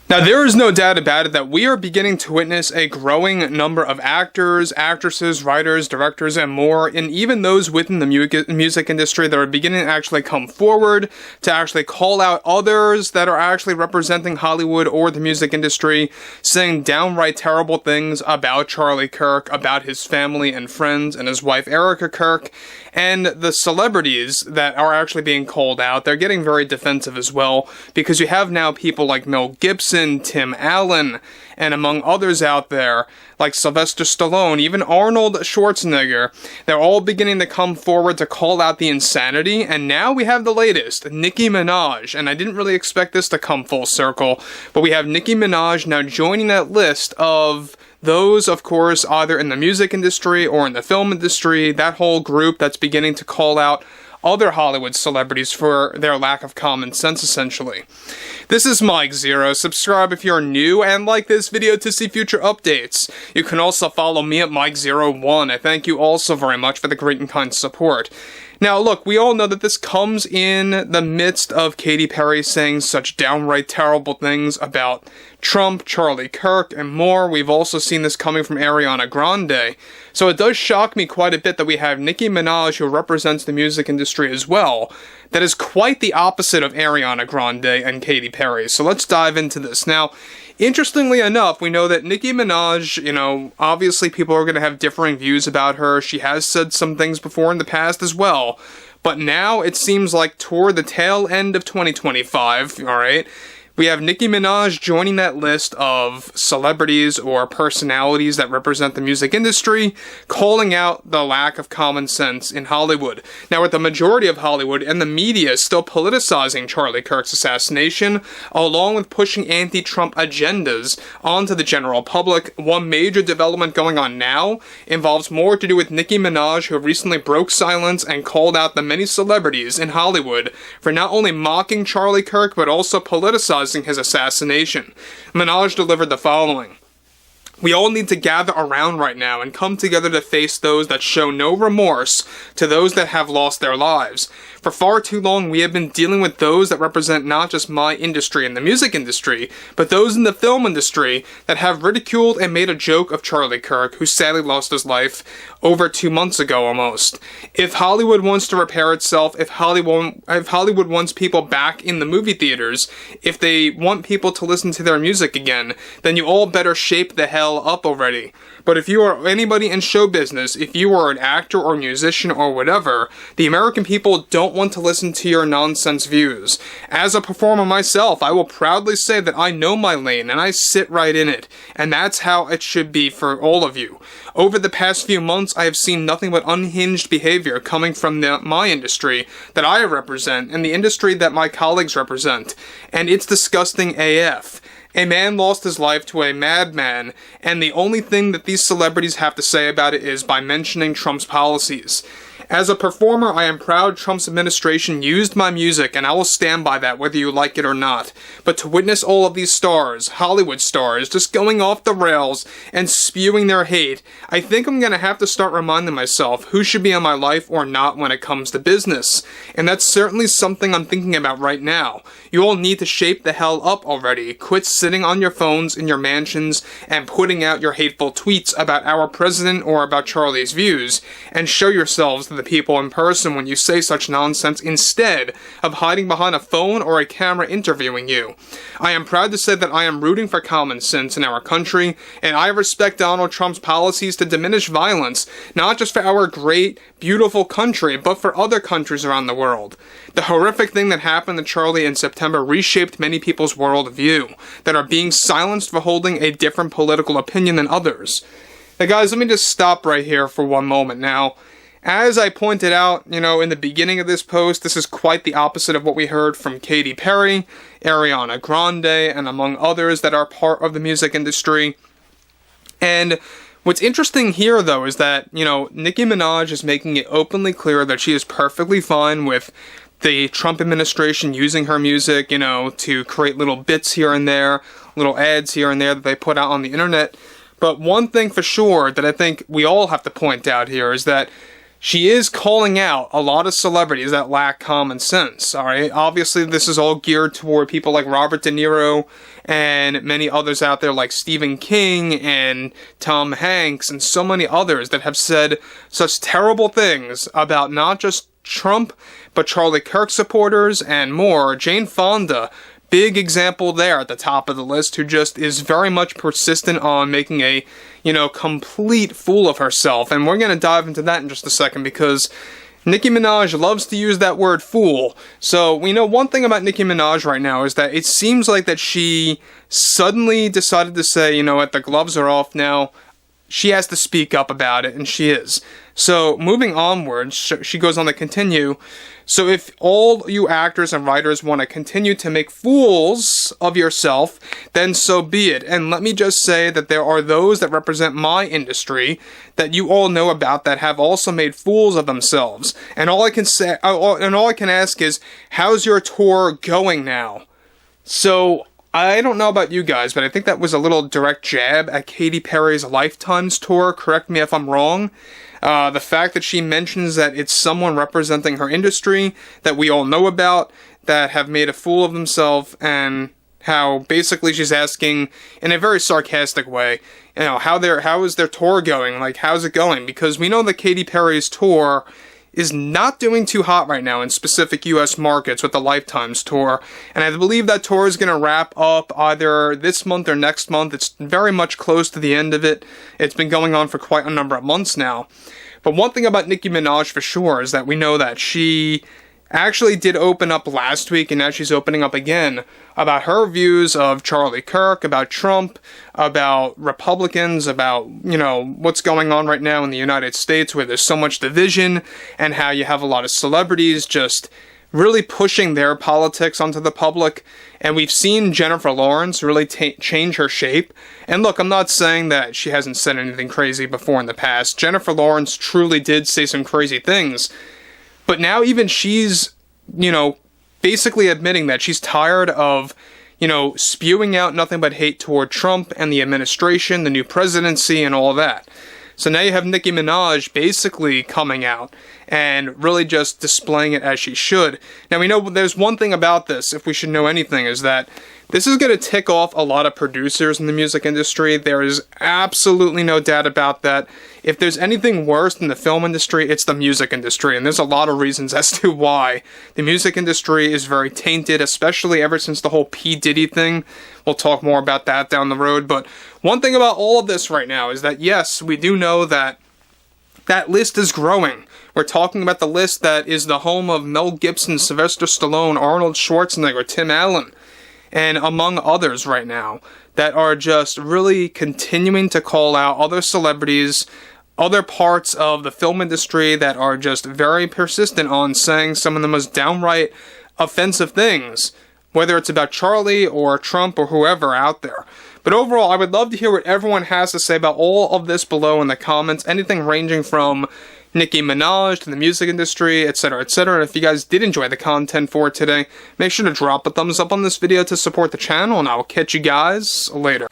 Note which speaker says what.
Speaker 1: Now, there is no doubt about it that we are beginning to witness a growing number of actors, actresses, writers, directors, and more, and even those within the music industry that are beginning to actually come forward to actually call out others that are actually representing Hollywood or the music industry, saying downright terrible things about Charlie Kirk, about his family and friends, and his wife Erica Kirk, and the celebrities that are actually being called out. They're getting very defensive as well, because you have now people like Mel Gibson, Tim Allen, and among others out there, like Sylvester Stallone, even Arnold Schwarzenegger. They're all beginning to come forward to call out the insanity, and now we have the latest, Nicki Minaj, and I didn't really expect this to come full circle, but we have Nicki Minaj now joining that list of those, of course, either in the music industry or in the film industry, that whole group that's beginning to call out other Hollywood celebrities for their lack of common sense, essentially. This is Mike Zero. Subscribe if you're new, and like this video to see future updates. You can also follow me at Mike01. I thank you all so very much for the great and kind support. Now, look, we all know that this comes in the midst of Katy Perry saying such downright terrible things about Trump, Charlie Kirk, and more. We've also seen this coming from Ariana Grande. So it does shock me quite a bit that we have Nicki Minaj, who represents the music industry as well, that is quite the opposite of Ariana Grande and Katy Perry. So let's dive into this. Now, interestingly enough, we know that Nicki Minaj, obviously people are going to have differing views about her. She has said some things before in the past as well. But now it seems like toward the tail end of 2025, alright, we have Nicki Minaj joining that list of celebrities or personalities that represent the music industry, calling out the lack of common sense in Hollywood. Now, with the majority of Hollywood and the media still politicizing Charlie Kirk's assassination, along with pushing anti-Trump agendas onto the general public, one major development going on now involves more to do with Nicki Minaj, who recently broke silence and called out the many celebrities in Hollywood for not only mocking Charlie Kirk, but also politicizing his assassination. Minaj delivered the following: "We all need to gather around right now and come together to face those that show no remorse to those that have lost their lives. For far too long, we have been dealing with those that represent not just my industry and the music industry, but those in the film industry that have ridiculed and made a joke of Charlie Kirk, who sadly lost his life over 2 months ago almost. If Hollywood wants to repair itself, if Hollywood wants people back in the movie theaters, if they want people to listen to their music again, then you all better shape the hell up already. But if you are anybody in show business, if you are an actor or musician or whatever, the American people don't want to listen to your nonsense views. As a performer myself, I will proudly say that I know my lane and I sit right in it, and that's how it should be for all of you. Over the past few months, I have seen nothing but unhinged behavior coming from my industry that I represent and the industry that my colleagues represent, and it's disgusting AF. A man lost his life to a madman, and the only thing that these celebrities have to say about it is by mentioning Trump's policies. As a performer, I am proud Trump's administration used my music, and I will stand by that whether you like it or not. But to witness all of these stars, Hollywood stars, just going off the rails and spewing their hate, I think I'm gonna have to start reminding myself who should be in my life or not when it comes to business. And that's certainly something I'm thinking about right now. You all need to shape the hell up already. Quit sitting on your phones in your mansions and putting out your hateful tweets about our president or about Charlie's views, and show yourselves to the people in person when you say such nonsense instead of hiding behind a phone or a camera interviewing you. I am proud to say that I am rooting for common sense in our country, and I respect Donald Trump's policies to diminish violence, not just for our great, beautiful country, but for other countries around the world. The horrific thing that happened to Charlie in September reshaped many people's worldview that are being silenced for holding a different political opinion than others. Now guys, let me just stop right here for one moment now. As I pointed out, in the beginning of this post, this is quite the opposite of what we heard from Katy Perry, Ariana Grande, and among others that are part of the music industry. And what's interesting here, though, is that, Nicki Minaj is making it openly clear that she is perfectly fine with the Trump administration using her music, to create little bits here and there, little ads here and there that they put out on the internet. But one thing for sure that I think we all have to point out here is that she is calling out a lot of celebrities that lack common sense, alright? Obviously, this is all geared toward people like Robert De Niro and many others out there like Stephen King and Tom Hanks and so many others that have said such terrible things about not just Trump, but Charlie Kirk supporters and more. Jane Fonda, big example there at the top of the list, who just is very much persistent on making a, complete fool of herself. And we're going to dive into that in just a second, because Nicki Minaj loves to use that word fool. So we know one thing about Nicki Minaj right now is that it seems like that she suddenly decided to say, what, the gloves are off now. She has to speak up about it, and she is. So, moving onwards, she goes on to continue. So if all you actors and writers want to continue to make fools of yourself, then so be it. And let me just say that there are those that represent my industry that you all know about that have also made fools of themselves. And all I can say, and all I can ask is, how's your tour going now? So, I don't know about you guys, but I think that was a little direct jab at Katy Perry's Lifetimes tour. Correct me if I'm wrong. The fact that she mentions that it's someone representing her industry that we all know about that have made a fool of themselves, and how basically she's asking in a very sarcastic way, how is their tour going? Like, how's it going? Because we know that Katy Perry's tour is not doing too hot right now in specific US markets with the Lifetimes tour, and I believe that tour is going to wrap up either this month or next month. It's very much close to the end of it. It's been going on for quite a number of months now. But one thing about Nicki Minaj for sure is that we know that she actually did open up last week, and now she's opening up again about her views of Charlie Kirk, about Trump, about Republicans, about, what's going on right now in the United States where there's so much division, and how you have a lot of celebrities just really pushing their politics onto the public. And we've seen Jennifer Lawrence really change her shape. And look, I'm not saying that she hasn't said anything crazy before in the past. Jennifer Lawrence truly did say some crazy things. But now even she's, basically admitting that she's tired of, spewing out nothing but hate toward Trump and the administration, the new presidency, and all that. So now you have Nicki Minaj basically coming out and really just displaying it as she should. Now we know there's one thing about this, if we should know anything, is that this is going to tick off a lot of producers in the music industry. There is absolutely no doubt about that. If there's anything worse than the film industry, it's the music industry. And there's a lot of reasons as to why. The music industry is very tainted, especially ever since the whole P. Diddy thing. We'll talk more about that down the road. But one thing about all of this right now is that, yes, we do know that that list is growing. We're talking about the list that is the home of Mel Gibson, Sylvester Stallone, Arnold Schwarzenegger, Tim Allen, and among others right now, that are just really continuing to call out other celebrities, other parts of the film industry that are just very persistent on saying some of the most downright offensive things, whether it's about Charlie or Trump or whoever out there. But overall, I would love to hear what everyone has to say about all of this below in the comments, anything ranging from Nicki Minaj to the music industry, etc., etc. And if you guys did enjoy the content for today, make sure to drop a thumbs up on this video to support the channel, and I will catch you guys later.